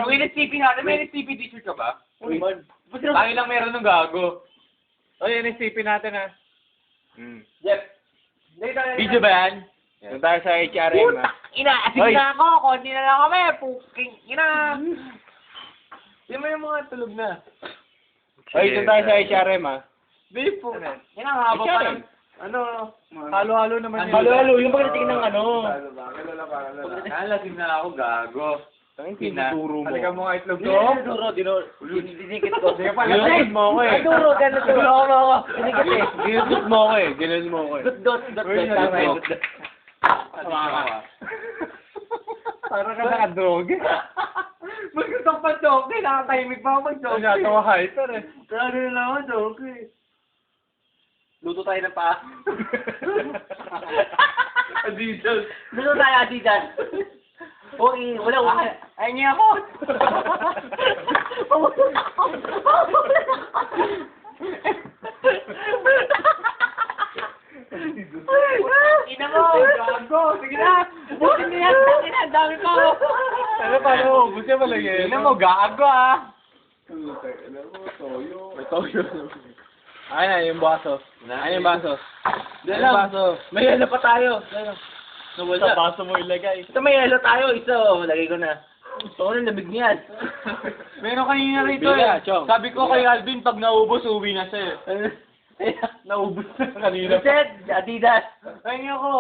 Yung NSTP natin, may NSTP t-shirt ka ba? Uy, Tayo lang meron ng gago. O, yan yung CP natin, ha? Jeff. Video ba yan? Doon tayo sa HRM, ha? Asig Hoy. na ako, konti na lang kami, puking ina. Di mo yung mga tulog na. Oy, doon tayo sa HRM, ha? Di po. Yan ang haba pa ng, Halo-halo naman yun. Halo-halo, yung pagdating ng ano. lasing na ako, gago. Ang tinuturo mo. Halika mo nga itlog ko. Dinikit ko. Sige pa, Ginudot mo ako, eh. Duro, ganun duro ako. Dinikit eh. Ginudot mo ako, eh. Ginudot mo ako, eh. Dot. Tama yun. Parang ka nakadroge. Magkutang pa joke, nakatahimik pa ako mag-joke. Masyado ka hyper, eh. Ano na lang ako, joke eh. Luto tayo ng paa. Adidas. Luto tayo, Adidas. Okay, wala. Ay, niya ako. Ina mo, gago. Sige na. Butin niya. Ang dami pa. Ano, paano? Gusto niya pala yun. Ina mo, gago ah. May toyo. Ayun na, yung baso. Ayun yung baso. Yan Ayun lang. yung baso. May yelo pa tayo. Sa Nawala. baso mo ilagay. Ito may yelo tayo. Isa, lagay ko na. Ito na, lamig niyan. Meron kanina rito Bila, eh. Chong. Sabi ko kay Alvin, pag naubos, uwi na siya eh. Naubos na kanina. Reset, Adidas. Ay, niya ako.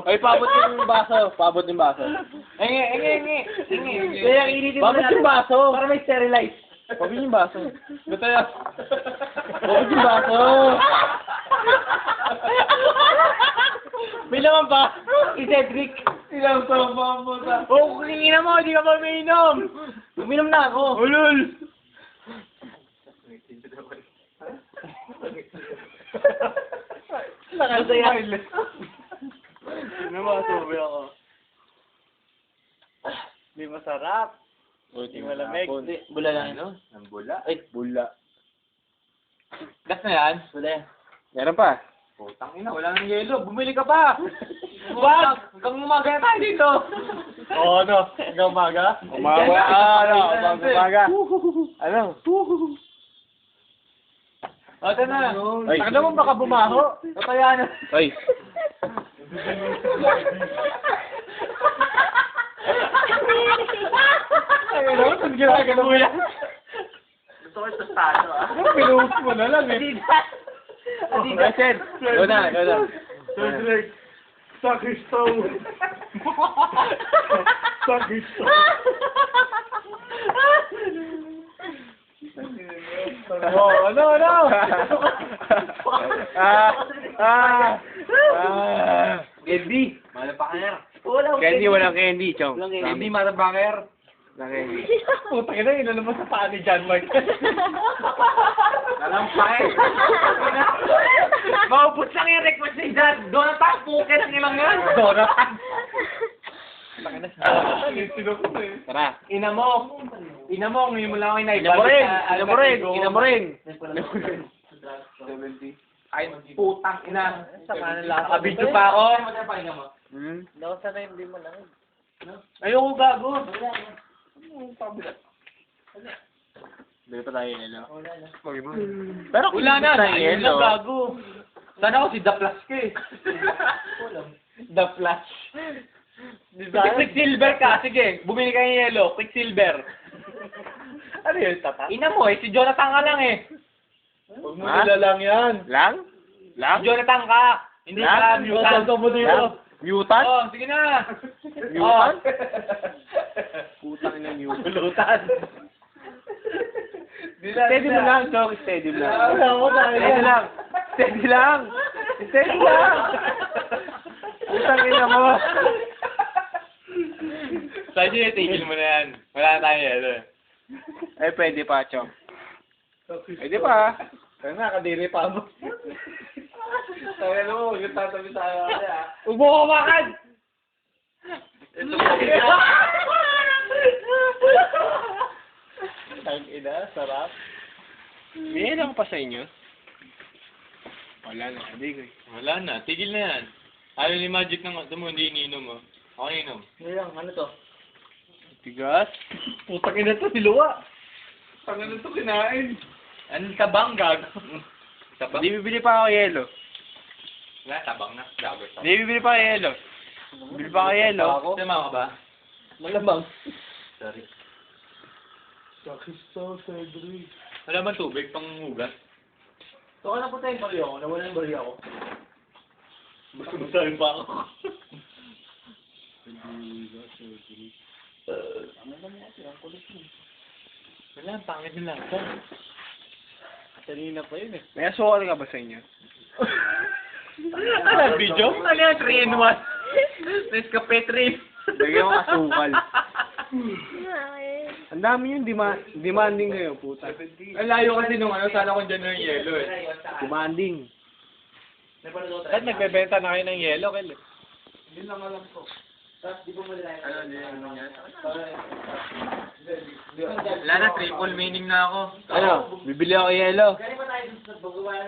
Ay, paabot yung baso. Paabot yung baso. Engi. Kaya initin mo Bakit natin yung baso? para may sterilize. Paabot yung baso. Ba't tayo? Paabot yung baso. May laman pa. Cedric. Ilang pa mo sa... Oh, kingina mo, hindi ka pa umiinom. Uminom na ako. Ulul! Nakasaya. Ano ba? Subi ako. Hindi masarap. Hindi malamig. Bula lang yun. Ang bula. Ay, bula. Gas na yan? Bula yan. Meron pa. Putang ina, wala nang yelo. Bumili ka pa! Wag! Hanggang umaga na tayo dito! Oo, ano? Hanggang umaga? Umaga. Hanggang umaga. Ano? O, ito na. Ay. Takda mo baka bumaho. Nataya na. Ay. Ay, ano? Saan ginagawa mo yan? Gusto ko ito stado, ah. Pinuhos mo na lang, eh. Adidas. Adidas. Chen. Go na, go na. Cedric. Sakisto. Sakisto. Oh, ano? Candy. Malapaker. Walang Candy, walang candy, Chong. Walang Hindi malapaker. Walang candy. Puta ka na, ilan naman sa paa ni John Mark. Nalampay. Maubos lang yung request ni John. Donatan, puke ng ilang yan. Donatan. Tara. Ina mo, ngayon mo lang ako Ina mo rin. Ay, putang ina. Sama na lang. Nakabidyo pa ako. Daw sana hindi mo lang. Ayoko gago. Bili pa tayo yelo. Pero wala na. tayo Ayun lang gago. Sana ako si The Flash ka eh. The Flash. Quicksilver ka. Sige, bumili ka ng yelo. Quicksilver. Ano yun, tata? Ina mo eh. Si Jonathan ka lang eh. Huwag mo Ha? nila lang yan. Lang? Si Jonathan ka. Hindi ka mutant. Lang? Mutant? Oh, sige na. Mutant? Oh. Putang ina mutant. Pulutan. Steady mo lang, Chong. Steady mo lang. Wala ako tayo. Steady lang. Steady lang. Steady lang. Putang ina mo. Sige, tigil mo na yan. Wala na tayo yan. Ay, pwede pa, Chong. Pwede pa. Kaya na, kadiri pa mo. Tayo mo, yung tatabi tayo. Huwag mo kumakan! Ito Tang ina, sarap. May ilang pa sa inyo? Wala na, hindi ko. Wala na, tigil na yan. Ayaw ni Magic ng ito mo, hindi iniinom mo. Ako ininom. Ano lang, ano to? Tigas. Putang ina to, siluwa. Tangan na to kinain. Anong tabang gag? Tabang? Hindi bibili pa ako yelo. Wala, tabang na. Gagawin tabang. Hindi bibili pa ako yelo. Bibili pa ako yelo. Sama ka ba? Malamang. Sorry. Sakista, Cedric. Wala man tubig pang hugas? So, ka na po tayong bariya ko. Nawala yung bariya ko. Masasabi pa ako. Wala, ang pangit nila. Kanina pa yun eh. May asukal ka ba sa inyo? Ano, video? Ano yan? 3 in 1? Nescafe 3. Lagyan ko asukal. Ang dami yung demanding ngayon, puta. Ang layo kasi nung ano, sana kung dyan yung yelo eh. Demanding. At nagbebenta na kayo ng yelo, Kel. Yun lang alam ko. Tapos, di ba mo nila Ano, hindi ano yan? Wala na, triple meaning na ako. Ano? Bibili ako yelo. Galing ba tayo sa baguwalan